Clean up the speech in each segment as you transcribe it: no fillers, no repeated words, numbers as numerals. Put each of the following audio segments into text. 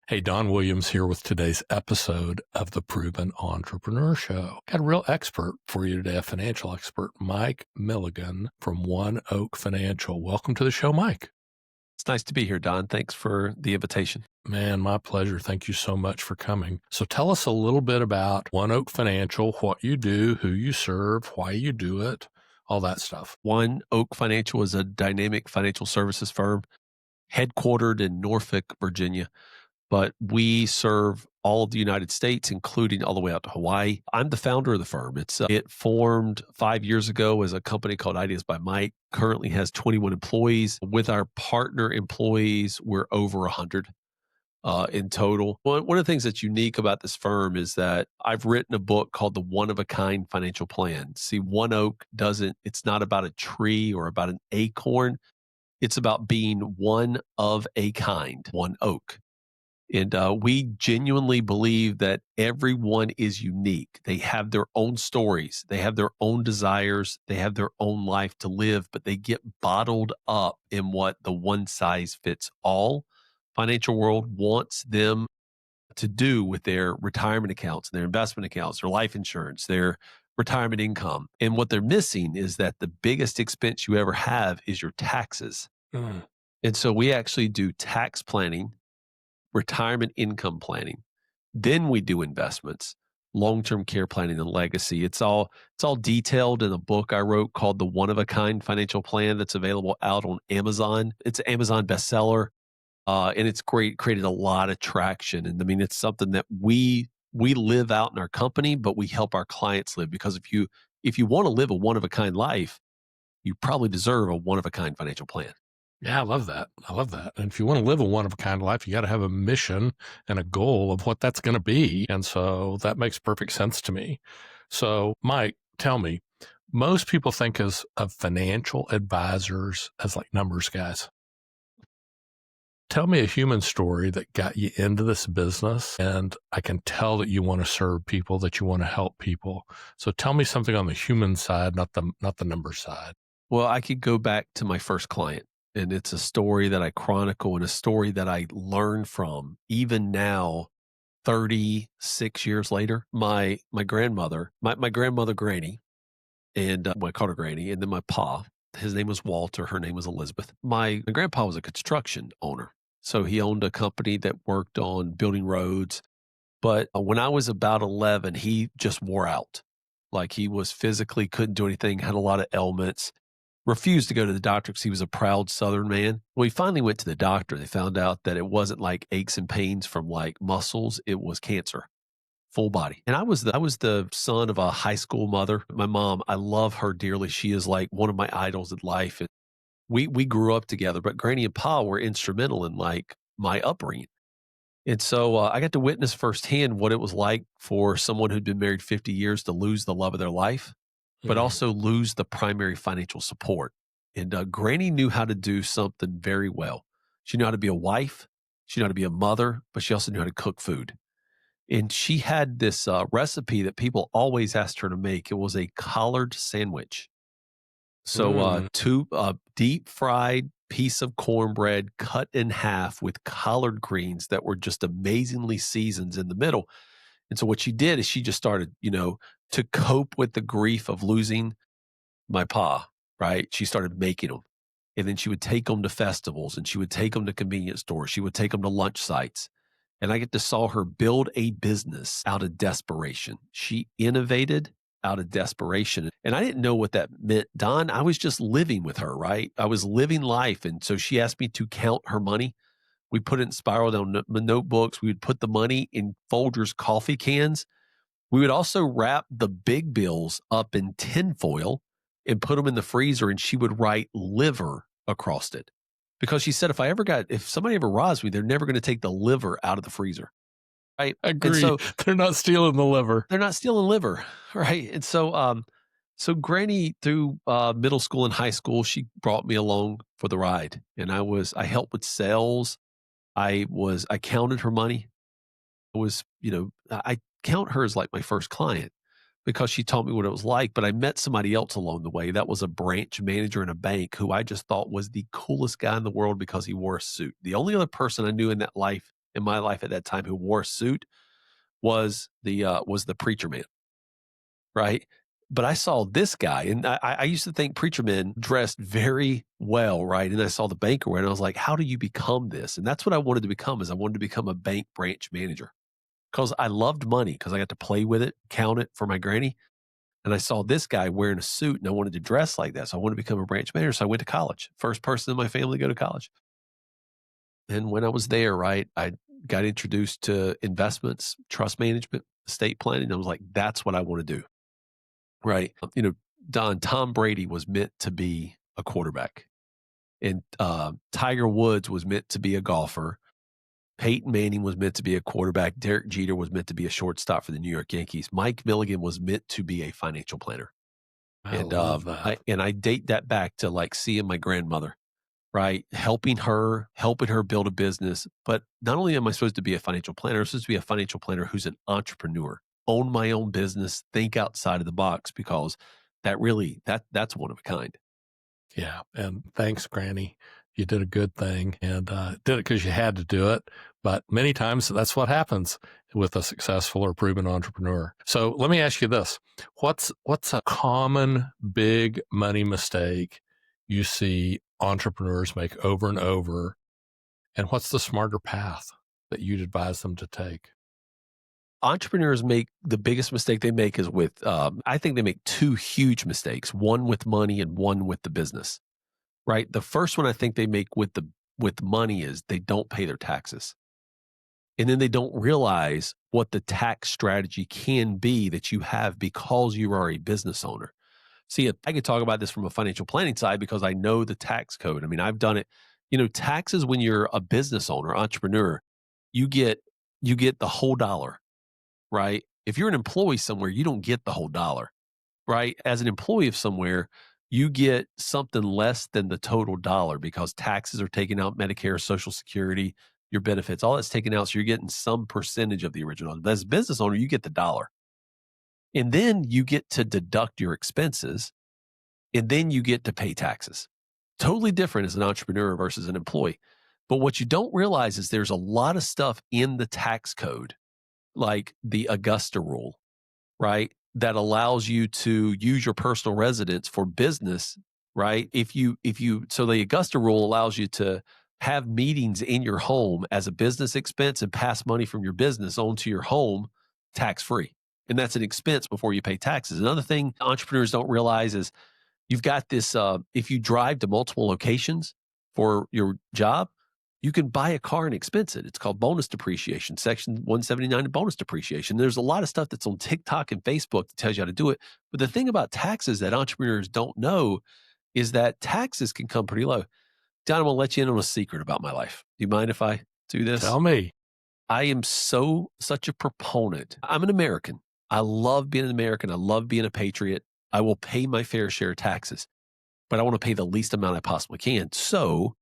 Hey, Don Williams here with today's episode of the Proven Entrepreneur Show. Got a real expert for you today, a financial expert, Mike Milligan from One Oak Financial. Welcome to the show, Mike. It's nice to be here, Don. Thanks for the invitation. Man, my pleasure. Thank you so much for coming. So tell us a little bit about One Oak Financial, what you do, who you serve, why you do it, all that stuff. One Oak Financial is a dynamic financial services firm headquartered in Norfolk, Virginia, but we serve all of the United States, including all the way out to Hawaii. I'm the founder of the firm. It formed 5 years ago as a company called Ideas by Mike. Currently has 21 employees. With our partner employees, we're over 100 in total. One of the things that's unique about this firm is that I've written a book called The One of a Kind Financial Plan. See, One Oak it's not about a tree or about an acorn. It's about being one of a kind, one oak. And we genuinely believe that everyone is unique. They have their own stories. They have their own desires. They have their own life to live, but they get bottled up in what the one size fits all financial world wants them to do with their retirement accounts, their investment accounts, their life insurance, their retirement income. And what they're missing is that the biggest expense you ever have is your taxes. And so we actually do tax planning, retirement income planning. Then we do investments, long-term care planning, and legacy. It's all detailed in a book I wrote called The One of a Kind Financial Plan that's available out on Amazon. It's an Amazon bestseller, and it's created a lot of traction. And I mean, it's something that we live out in our company, but we help our clients live, because if you want to live a one of a kind life, you probably deserve a one of a kind financial plan. Yeah, I love that. I love that. And if you want to live a one-of-a-kind life, you got to have a mission and a goal of what that's going to be. And so that makes perfect sense to me. So, Mike, tell me, most people think of financial advisors as like numbers guys. Tell me a human story that got you into this business. And I can tell that you want to serve people, that you want to help people. So tell me something on the human side, not the number side. Well, I could go back to my first client. And it's a story that I chronicle and a story that I learn from even now, 36 years later. My grandmother, my grandmother Granny, and I called her Granny, and then my pa, his name was Walter, her name was Elizabeth. My grandpa was a construction owner. So he owned a company that worked on building roads. But when I was about 11, he just wore out. Like, he was physically couldn't do anything, had a lot of ailments. Refused to go to the doctor because he was a proud Southern man. Well, he finally went to the doctor. They found out that it wasn't like aches and pains from like muscles. It was cancer, full body. And I was the son of a high school mother. My mom, I love her dearly. She is like one of my idols in life. And we grew up together, but Granny and Pa were instrumental in like my upbringing. And so I got to witness firsthand what it was like for someone who'd been married 50 years to lose the love of their life, but also lose the primary financial support. And Granny knew how to do something very well. She knew how to be a wife. She knew how to be a mother, but she also knew how to cook food. And she had this recipe that people always asked her to make. It was a collard sandwich. So two deep fried piece of cornbread cut in half with collard greens that were just amazingly seasoned in the middle. And so what she did is she just started, to cope with the grief of losing my pa, right? She started making them. And then she would take them to festivals, and she would take them to convenience stores. She would take them to lunch sites. And I get to saw her build a business out of desperation. She innovated out of desperation. And I didn't know what that meant, Don. I was just living with her, right? I was living life. And so she asked me to count her money. We put it in spiral down notebooks. We would put the money in Folgers coffee cans. We would also wrap the big bills up in tinfoil and put them in the freezer, and she would write liver across it. Because she said, if somebody ever robs me, they're never going to take the liver out of the freezer. Right. Agree. And so they're not stealing the liver. They're not stealing liver. Right. And so, Granny through middle school and high school, she brought me along for the ride, and I helped with sales. I counted her money. I count her as like my first client because she taught me what it was like. But I met somebody else along the way. That was a branch manager in a bank who I just thought was the coolest guy in the world because he wore a suit. The only other person I knew in that life in my life at that time who wore a suit was the preacher man, right? But I saw this guy, and I used to think preacher men dressed very well, right? And I saw the banker wear, and I was like, how do you become this? And that's what I wanted to become. Is I wanted to become a bank branch manager because I loved money because I got to play with it, count it for my granny. And I saw this guy wearing a suit, and I wanted to dress like that. So I wanted to become a branch manager. So I went to college. First person in my family to go to college. And when I was there, right, I got introduced to investments, trust management, estate planning. I was like, that's what I want to do. Right. Tom Brady was meant to be a quarterback, and Tiger Woods was meant to be a golfer. Peyton Manning was meant to be a quarterback. Derek Jeter was meant to be a shortstop for the New York Yankees. Mike Milligan was meant to be a financial planner. I And love that. I date that back to like seeing my grandmother, right? Helping her build a business. But not only am I supposed to be a financial planner, I'm supposed to be a financial planner who's an entrepreneur, own my own business, think outside of the box, because that's one of a kind. Yeah. And thanks, Granny. You did a good thing and did it because you had to do it. But many times that's what happens with a successful or proven entrepreneur. So let me ask you this. What's a common big money mistake you see entrepreneurs make over and over? And what's the smarter path that you'd advise them to take? Entrepreneurs make the biggest mistake they make is with, I think they make two huge mistakes, one with money and one with the business, right? The first one I think they make with money is they don't pay their taxes. And then they don't realize what the tax strategy can be that you have because you are a business owner. See, I could talk about this from a financial planning side because I know the tax code. I mean, I've done it. Taxes when you're a business owner, entrepreneur, you get the whole dollar, right? If you're an employee somewhere, you don't get the whole dollar, right? As an employee of somewhere, you get something less than the total dollar because taxes are taken out, Medicare, Social Security, your benefits, all that's taken out. So you're getting some percentage of the original. But as a business owner, you get the dollar. And then you get to deduct your expenses, and then you get to pay taxes. Totally different as an entrepreneur versus an employee. But what you don't realize is there's a lot of stuff in the tax code, like the Augusta Rule, right? That allows you to use your personal residence for business, right? So the Augusta Rule allows you to have meetings in your home as a business expense and pass money from your business onto your home tax free. And that's an expense before you pay taxes. Another thing entrepreneurs don't realize is you've got this, if you drive to multiple locations for your job, you can buy a car and expense it. It's called bonus depreciation, Section 179 of bonus depreciation. There's a lot of stuff that's on TikTok and Facebook that tells you how to do it. But the thing about taxes that entrepreneurs don't know is that taxes can come pretty low. Don, I'm going to let you in on a secret about my life. Do you mind if I do this? Tell me. I am such a proponent. I'm an American. I love being an American. I love being a patriot. I will pay my fair share of taxes, but I want to pay the least amount I possibly can. So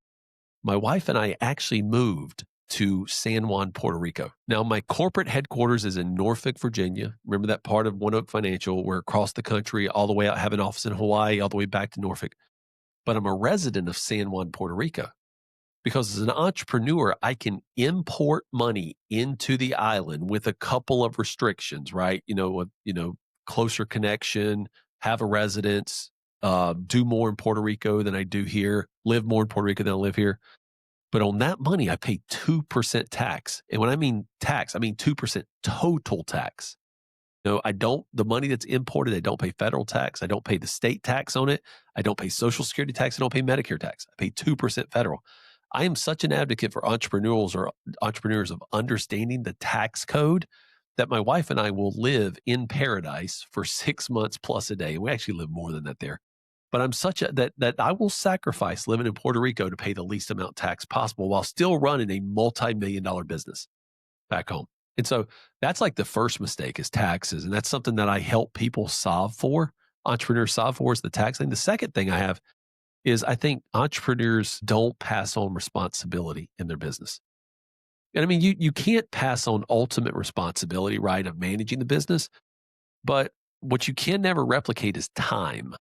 my wife and I actually moved to San Juan, Puerto Rico. Now, my corporate headquarters is in Norfolk, Virginia. Remember that part of One Oak Financial? We're across the country, all the way out, have an office in Hawaii, all the way back to Norfolk. But I'm a resident of San Juan, Puerto Rico. Because as an entrepreneur, I can import money into the island with a couple of restrictions, right? Closer connection, have a residence, do more in Puerto Rico than I do here, live more in Puerto Rico than I live here. But on that money, I pay 2% tax. And when I mean tax, I mean 2% total tax. The money that's imported, I don't pay federal tax. I don't pay the state tax on it. I don't pay Social Security tax. I don't pay Medicare tax. I pay 2% federal. I am such an advocate for entrepreneurs of understanding the tax code that my wife and I will live in paradise for 6 months plus a day. We actually live more than that there. But I'm that I will sacrifice living in Puerto Rico to pay the least amount of tax possible while still running a multi-million-dollar business back home. And so that's like the first mistake is taxes. And that's something that I help people solve for. Entrepreneurs solve for is the tax thing. The second thing I have is I think entrepreneurs don't pass on responsibility in their business. And I mean, you can't pass on ultimate responsibility, right, of managing the business. But what you can never replicate is time.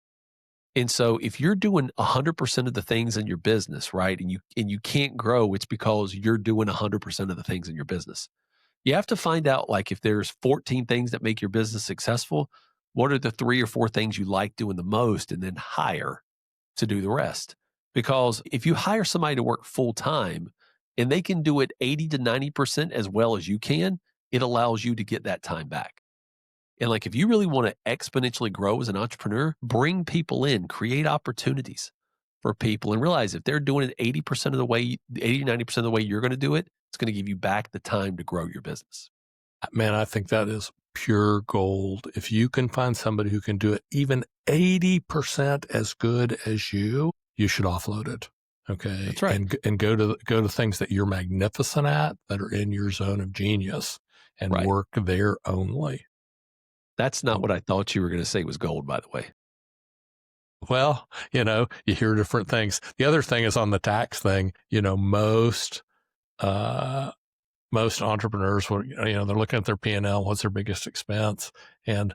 And so if you're doing 100% of the things in your business, right, and you can't grow, it's because you're doing 100% of the things in your business. You have to find out, like, if there's 14 things that make your business successful, what are the 3 or 4 things you like doing the most, and then hire to do the rest. Because if you hire somebody to work full time and they can do it 80 to 90% as well as you can, it allows you to get that time back. And like, if you really want to exponentially grow as an entrepreneur, bring people in, create opportunities for people, and realize if they're doing it 80% of the way, 80, 90% of the way you're going to do it, it's going to give you back the time to grow your business. Man, I think that is pure gold. If you can find somebody who can do it even 80% as good as you should offload it. Okay. That's right. And go to things that you're magnificent at, that are in your zone of genius, and Right. work there only. That's not what I thought you were going to say was gold, by the way. Well, you hear different things. The other thing is on the tax thing, uh, most entrepreneurs, they're looking at their P&L, what's their biggest expense? And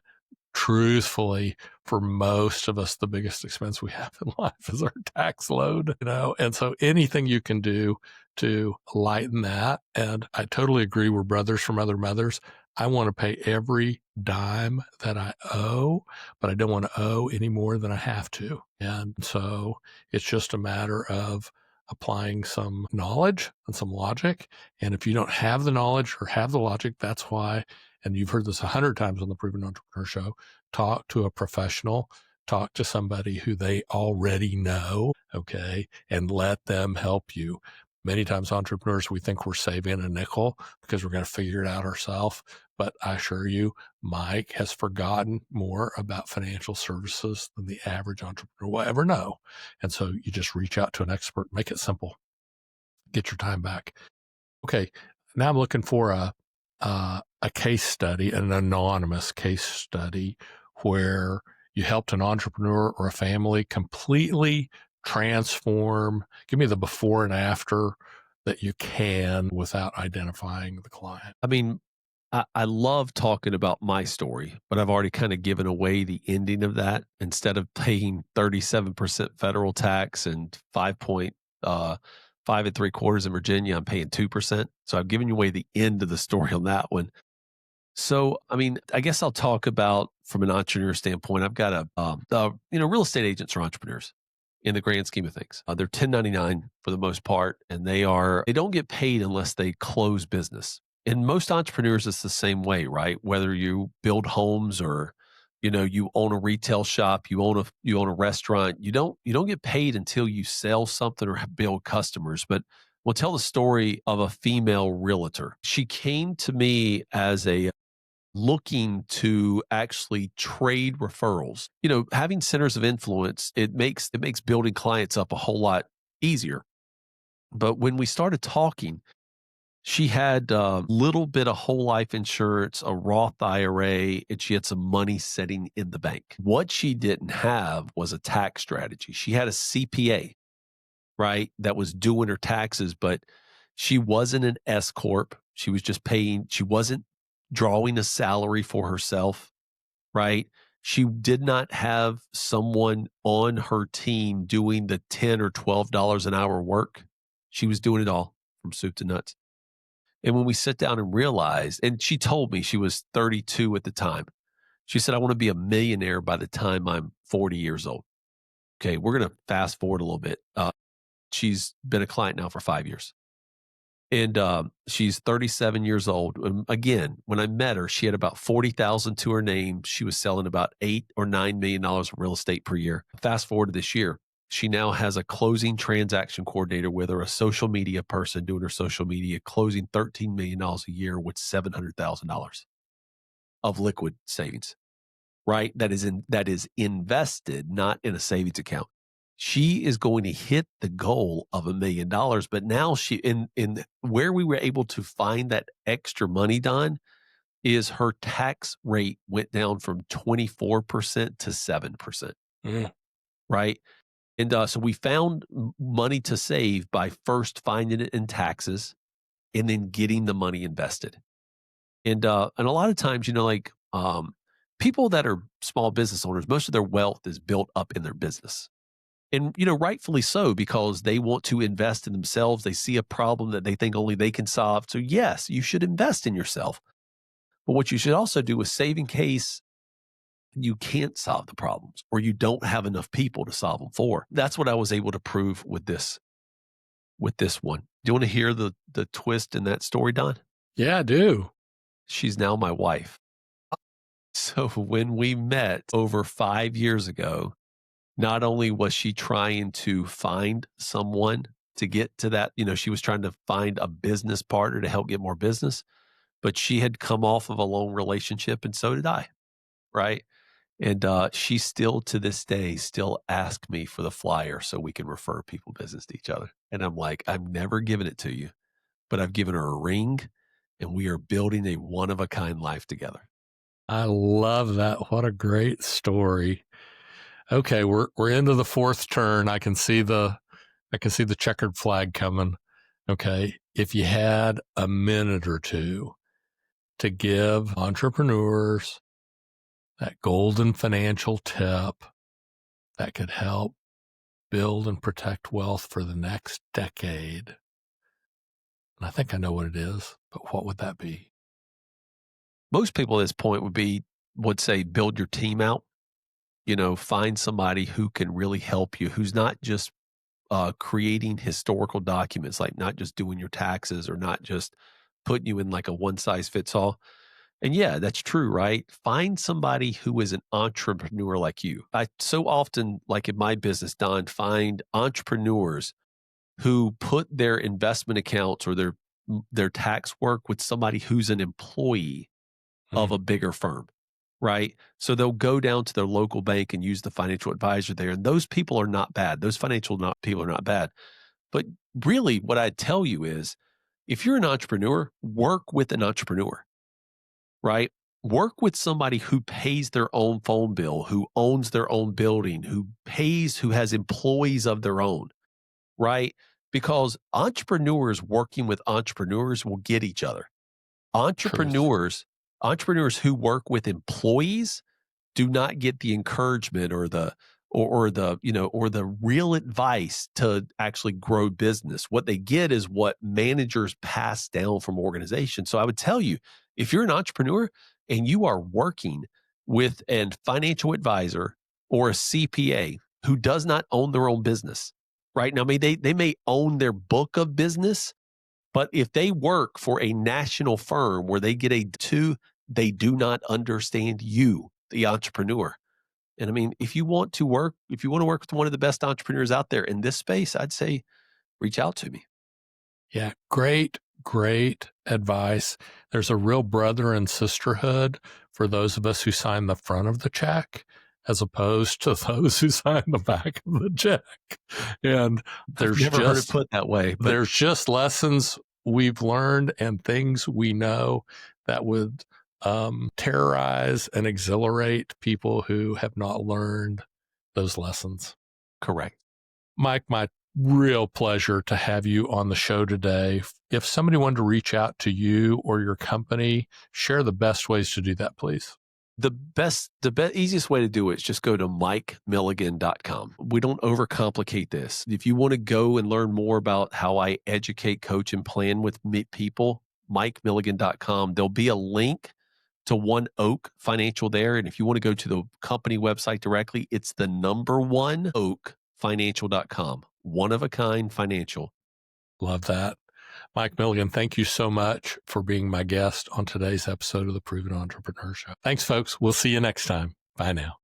truthfully, for most of us, the biggest expense we have in life is our tax load, and so anything you can do to lighten that. And I totally agree. We're brothers from other mothers. I want to pay every dime that I owe, but I don't want to owe any more than I have to. And so it's just a matter of applying some knowledge and some logic. And if you don't have the knowledge or have the logic, that's why, and you've heard this 100 times on the Proven Entrepreneur Show, talk to a professional, talk to somebody who they already know, okay, and let them help you. Many times entrepreneurs, we think we're saving a nickel because we're going to figure it out ourselves. But I assure you, Mike has forgotten more about financial services than the average entrepreneur will ever know. And so you just reach out to an expert, make it simple, get your time back. Okay, now I'm looking for a case study, an anonymous case study, where you helped an entrepreneur or a family completely transform. Give me the before and after that you can without identifying the client. I mean, I love talking about my story, but I've already kind of given away the ending of that. Instead of paying 37% federal tax and 5.3 in Virginia, I'm paying 2%. So I've given you away the end of the story on that one. So, I mean, I guess I'll talk about from an entrepreneur standpoint. I've got real estate agents are entrepreneurs in the grand scheme of things. They're 1099 for the most part, and they don't get paid unless they close business. And most entrepreneurs, it's the same way, right? Whether you build homes or, you own a retail shop, you own a restaurant, you don't get paid until you sell something or build customers. But we'll tell the story of a female realtor. She came to me as looking to actually trade referrals. Having centers of influence, it makes building clients up a whole lot easier. But when we started talking, she had a little bit of whole life insurance, a Roth IRA, and she had some money sitting in the bank. What she didn't have was a tax strategy. She had a CPA, right, that was doing her taxes, but she wasn't an S corp. She was just paying. She wasn't drawing a salary for herself, right? She did not have someone on her team doing the $10 or $12 an hour work. She was doing it all from soup to nuts. And when we sit down and realized, and she told me she was 32 at the time, she said, I want to be a millionaire by the time I'm 40 years old. Okay, we're going to fast forward a little bit. She's been a client now for 5 years. And she's 37 years old. Again, when I met her, she had about 40,000 to her name. She was selling about $8 or $9 million of real estate per year. Fast forward to this year, she now has a closing transaction coordinator with her, a social media person doing her social media, closing $13 million a year with $700,000 of liquid savings, right? That is invested, not in a savings account. She is going to hit the goal of $1 million, but now she in where we were able to find that extra money done is her tax rate went down from 24% to 7%. Mm. Right. And so we found money to save by first finding it in taxes and then getting the money invested. And a lot of times, people that are small business owners, most of their wealth is built up in their business. And, rightfully so, because they want to invest in themselves. They see a problem that they think only they can solve. So, yes, you should invest in yourself. But what you should also do is save in case you can't solve the problems or you don't have enough people to solve them for. That's what I was able to prove with this one. Do you want to hear the twist in that story, Don? Yeah, I do. She's now my wife. So when we met over 5 years ago, not only was she trying to find someone to get to that, she was trying to find a business partner to help get more business, but she had come off of a long relationship and so did I, right? And she still to this day still asks me for the flyer so we can refer people business to each other. And I'm like, I've never given it to you, but I've given her a ring and we are building a one-of-a-kind life together. I love that. What a great story. Okay, we're into the fourth turn. I can see the checkered flag coming. Okay, if you had a minute or two to give entrepreneurs that golden financial tip that could help build and protect wealth for the next decade, and I think I know what it is, but what would that be? Most people at this point would say build your team out. Find somebody who can really help you, who's not just creating historical documents, like not just doing your taxes or not just putting you in like a one size fits all. And yeah, that's true, right? Find somebody who is an entrepreneur like you. I so often, like in my business, Don, find entrepreneurs who put their investment accounts or their tax work with somebody who's an employee of a bigger firm, right? So they'll go down to their local bank and use the financial advisor there. And those people are not bad. Those people are not bad. But really, what I'd tell you is if you're an entrepreneur, work with an entrepreneur, right? Work with somebody who pays their own phone bill, who owns their own building, who has employees of their own, right? Because entrepreneurs working with entrepreneurs will get each other. Entrepreneurs who work with employees do not get the encouragement or the real advice to actually grow business. What they get is what managers pass down from organizations. So I would tell you, if you're an entrepreneur and you are working with a financial advisor or a CPA who does not own their own business, right? Now, they may own their book of business, but if they work for a national firm where they get they do not understand you, the entrepreneur. And I mean, if you want to work with one of the best entrepreneurs out there in this space, I'd say reach out to me. Yeah, great advice. There's a real brother and sisterhood for those of us who sign the front of the check as opposed to those who sign the back of the check. And I've never heard it put that way. But there's just lessons we've learned and things we know that would terrorize and exhilarate people who have not learned those lessons. correct. Mike, my real pleasure to have you on the show today. If somebody wanted to reach out to you or your company, share the best ways to do that, please. The easiest way to do it is just go to mikemilligan.com. We don't overcomplicate this. If you want to go and learn more about how I educate, coach, and plan with people, mikemilligan.com. There'll be a link to One Oak Financial there. And if you want to go to the company website directly, it's the number one oakfinancial.com. One of a kind financial. Love that. Mike Milligan, thank you so much for being my guest on today's episode of the Proven Entrepreneur Show. Thanks, folks. We'll see you next time. Bye now.